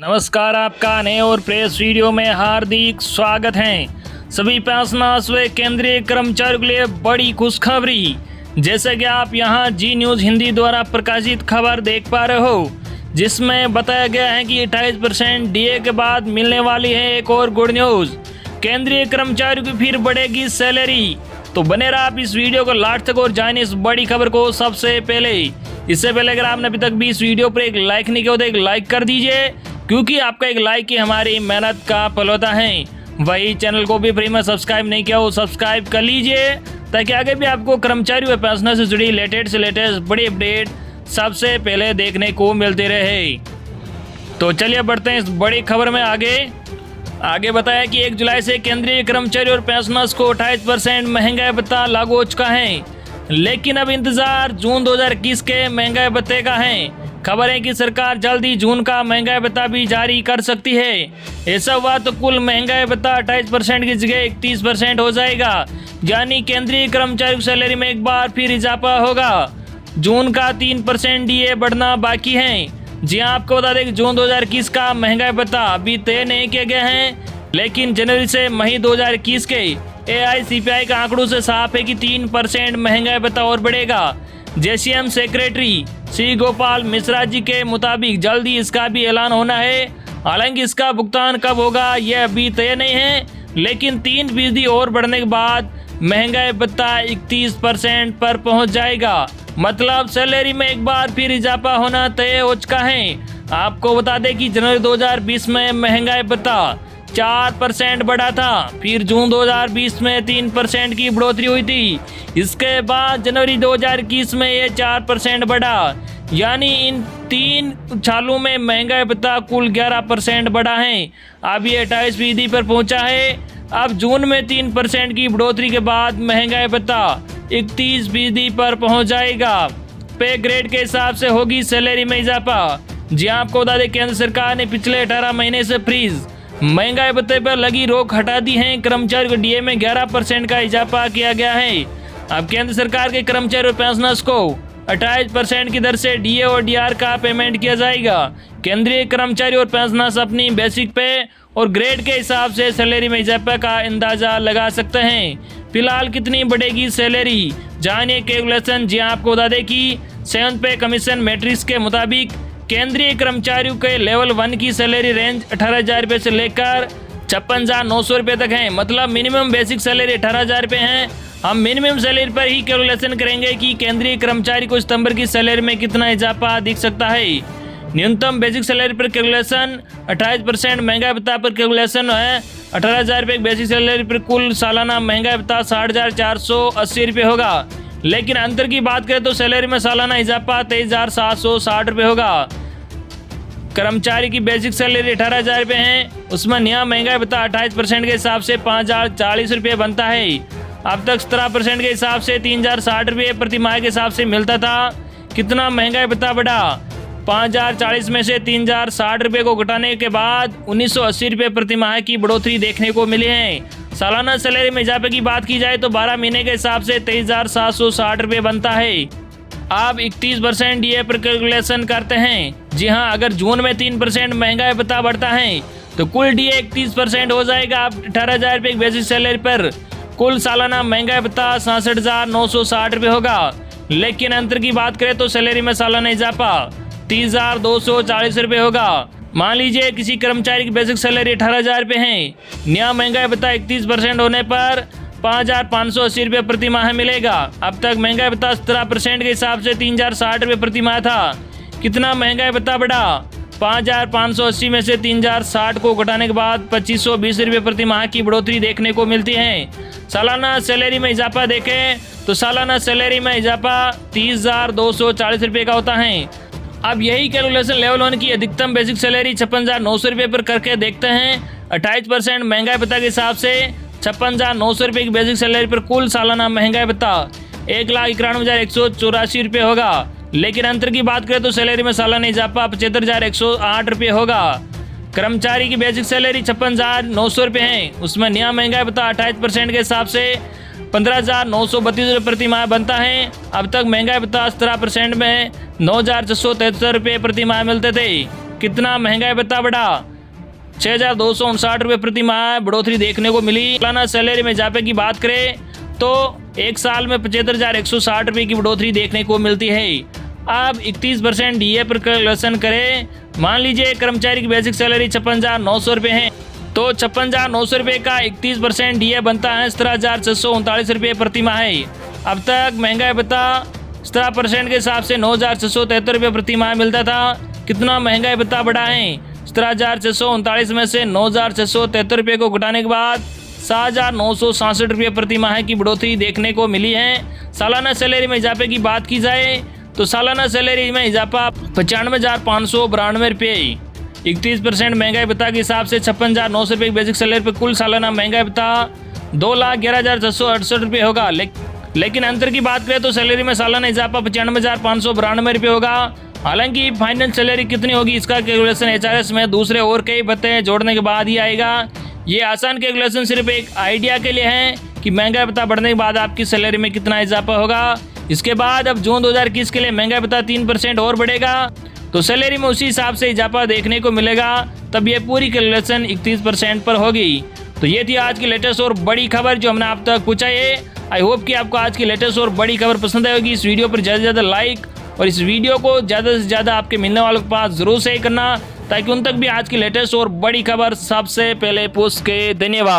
नमस्कार, आपका नए और प्रेस वीडियो में हार्दिक स्वागत है। सभी पेंशनर्स व केंद्रीय कर्मचारियों के लिए बड़ी खुशखबरी। जैसे कि आप यहां जी न्यूज़ हिंदी द्वारा प्रकाशित खबर देख पा रहे हो, जिसमें बताया गया है कि 28% डीए के बाद मिलने वाली है एक और गुड न्यूज़। केंद्रीय कर्मचारियों की फिर बढ़ेगी सैलरी। तो बने रहा आप इस वीडियो को लास्ट तक और जानिए इस बड़ी खबर को सबसे पहले। इससे पहले अगर आपने अभी तक भी इस वीडियो पर एक लाइक नहीं किया तो एक लाइक कर दीजिए, क्योंकि आपका एक लाइक ही हमारी मेहनत का फल होता है। वही चैनल को भी फ्री में सब्सक्राइब नहीं किया हो सब्सक्राइब कर लीजिए, ताकि आगे भी आपको कर्मचारी व पेंशनर से जुड़ी लेटेस्ट बड़ी अपडेट सबसे पहले देखने को मिलते रहे। तो चलिए बढ़ते हैं इस बड़ी खबर में आगे बताया कि 1 जुलाई से केंद्रीय कर्मचारी और पेंशनर्स को 28% महंगाई भत्ता लागू हो चुका है, लेकिन अब इंतजार जून 2021 के महंगाई भत्ते का है। खबर है कि सरकार जल्द ही जून का महंगाई भत्ता भी जारी कर सकती है। ऐसा हुआ तो कुल महंगाई भत्ता 28% की जगह 31% हो जाएगा, यानी केंद्रीय कर्मचारी की सैलरी में एक बार फिर इजाफा होगा। जून का 3% डीए बढ़ना बाकी है। जी हाँ, आपको बता दें कि जून 2021 का महंगाई भत्ता अभी तय नहीं किया गया है, लेकिन जनवरी से मई 2021 के AICPI के आंकड़ों से साफ है कि 3% महंगाई भत्ता और बढ़ेगा। JCM सेक्रेटरी श्री गोपाल मिश्रा जी के मुताबिक जल्द ही इसका भी ऐलान होना है। हालांकि इसका भुगतान कब होगा यह अभी तय नहीं है, लेकिन 3% और बढ़ने के बाद महंगाई भत्ता 31% पर पहुंच जाएगा। मतलब सैलरी में एक बार फिर इजाफा होना तय हो चुका है। आपको बता दें कि जनवरी 2020 में महंगाई भत्ता 4% बढ़ा था, फिर जून 2020 में 3% की बढ़ोतरी हुई थी। इसके बाद जनवरी 2021 में ये 4% बढ़ा, यानी इन 3 सालों में महंगाई भत्ता कुल 11% बढ़ा है। अब ये 28% पर पहुंचा है। अब जून में 3% की बढ़ोतरी के बाद महंगाई भत्ता 31% पर पहुंच जाएगा। पे ग्रेड के हिसाब से होगी सैलरी में इजाफा। जी आपको बता दें, केंद्र सरकार ने पिछले 18 महीने से फ्रीज महंगाई भत्ते पर लगी रोक हटा दी है। कर्मचारी को डीए में 11% का इजाफा किया गया है। अब केंद्र सरकार के कर्मचारी और पेंशनर्स को 28% की दर से डीए और डीआर का पेमेंट किया जाएगा। केंद्रीय कर्मचारी और पेंशनर्स अपनी बेसिक पे और ग्रेड के हिसाब से सैलरी में इजाफा का अंदाजा लगा सकते हैं। फिलहाल कितनी बढ़ेगी सैलरी, जानिए कैलकुलेशन। जी आपको बता दें कि 7th पे कमीशन मैट्रिक्स के मुताबिक केंद्रीय कर्मचारियों के लेवल 1 की सैलरी रेंज 18,000 रुपये से लेकर 56,900 रुपये तक है। मतलब मिनिमम बेसिक सैलरी 18,000 रुपये है। हम मिनिमम सैलरी पर ही कैलकुलेशन करेंगे कि केंद्रीय कर्मचारी को सितंबर की सैलरी में कितना इजाफा दिख सकता है। न्यूनतम बेसिक सैलरी पर कैलकुलेशन 28%, महंगाई भत्ता पर कैलकुलेशन है 18,000 रुपये। बेसिक सैलरी पर कुल सालाना महंगाई भत्ता 60,480 रुपये होगा। लेकिन अंतर की बात करें तो सैलरी में सालाना इजाफा 23,760 रुपये होगा। कर्मचारी की बेसिक सैलरी 18,000 रुपये है, उसमें नया महंगाई भत्ता 28% के हिसाब से 5,040 रुपये बनता है। अब तक 17% के हिसाब से 3,060 रुपये प्रति माह के हिसाब से मिलता था। कितना महंगाई भत्ता बढ़ा? 5,040 में से 3,060 रुपये को घटाने के बाद 1,980 रुपये प्रति माह की बढ़ोतरी देखने को मिली है। सालाना सैलरी में इजाफे की बात की जाए तो 12 महीने के हिसाब से 23,760 रुपये बनता है। आप 31% डीए पर कैलकुलेशन करते हैं। जी हाँ, अगर जून में 3% महंगाई भत्ता बढ़ता है तो कुल डीए 31% हो जाएगा। आप 18,000 रुपये बेसिक सैलरी पर कुल सालाना महंगाई भत्ता 66,960 रुपये होगा। लेकिन अंतर की बात करें तो सैलरी में सालाना इजाफा 30,240 रुपये होगा। मान लीजिए किसी कर्मचारी की बेसिक सैलरी 18,000 रुपये है, नया महंगाई भत्ता 31% होने पर 5,580 रुपये प्रति माह मिलेगा। अब तक महंगाई भत्ता 17% के हिसाब से 3,060 रुपये प्रति माह था। कितना महंगाई भत्ता बढ़ा? 5,580 में से 3,060 को घटाने के बाद 2,520 रुपये प्रति माह की बढ़ोतरी देखने को मिलती है। सालाना सैलरी में इजाफा देखें तो सालाना सैलरी में इजाफा 30,240 रुपये का होता है। अब यही कैलकुलेशन लेवल 1 की अधिकतम बेसिक सैलरी 56,900 रुपये पर करके देखते हैं। 28% महंगाई भत्ता के हिसाब से 56,900 रुपये की बेसिक सैलरी पर कुल सालाना महंगाई भत्ता 1,91,184 रुपये होगा। लेकिन अंतर की बात करें तो सैलरी में सालाना इजाफा 75,108 रुपये होगा। कर्मचारी की बेसिक सैलरी 56,900 रुपये है, उसमें नया महंगाई भत्ता 28% के हिसाब से 15,932 रुपये प्रति माह बनता है। अब तक महंगाई भत्ता 17% में 9,673 रुपये प्रति माह मिलते थे। कितना महंगाई भत्ता बढ़ा? 6,259 रुपये प्रति माह बढ़ोतरी देखने को मिली। सालाना सैलरी में इजाफे की बात करें तो एक साल में 75,160 रुपये की बढ़ोतरी देखने को मिलती है। अब 31% डीए पर कैलकुलेशन करें। मान लीजिए कर्मचारी की बेसिक सैलरी 56,900 रुपये है, तो 56,900 रुपये का 31% डीए बनता है 17,639 रुपये प्रति माह है। अब तक महंगाई भत्ता 17% के हिसाब से 9,673 रुपये प्रति माह मिलता था। कितना महंगाई भत्ता बढ़ा है? 17,639 में से 9,673 रुपये को घटाने के बाद 7,967 रुपये प्रति माह की बढ़ोतरी देखने को मिली है। सालाना सैलरी में इजाफे की बात की जाए तो सालाना सैलरी में इजाफा 95,592 रुपये। 31% महंगाई भत्ता के हिसाब से 56,900 रुपये बेसिक सैलरी पर कुल सालाना महंगाई भत्ता 2,11,668 रुपये होगा। लेकिन अंतर की बात करें तो सैलरी में सालाना इजाफा 95,592 रुपये होगा। हालांकि फाइनल सैलरी कितनी होगी इसका कैलकुलेशन एचआरएस में दूसरे और कई भत्ते जोड़ने के बाद ही आएगा। ये आसान कैलकुलेशन सिर्फ एक आइडिया के लिए है कि महंगाई भत्ता बढ़ने के बाद आपकी सैलरी में कितना इजाफा होगा। इसके बाद अब जून 2021 के लिए महंगाई भत्ता 3% और बढ़ेगा तो सैलरी में उसी हिसाब से इजाफा देखने को मिलेगा। तब ये पूरी कैलकुलेशन 31% पर होगी। तो ये थी आज की लेटेस्ट और बड़ी खबर जो हमने आप तक पहुँचाई है। आई होप कि आपको आज की लेटेस्ट और बड़ी खबर पसंद आई होगी। इस वीडियो पर ज़्यादा से ज़्यादा लाइक और इस वीडियो को ज़्यादा से ज़्यादा आपके मिलने वालों के पास ज़रूर शेयर करना ताकि उन तक भी आज की लेटेस्ट और बड़ी खबर सबसे पहले पहुँच सके। धन्यवाद।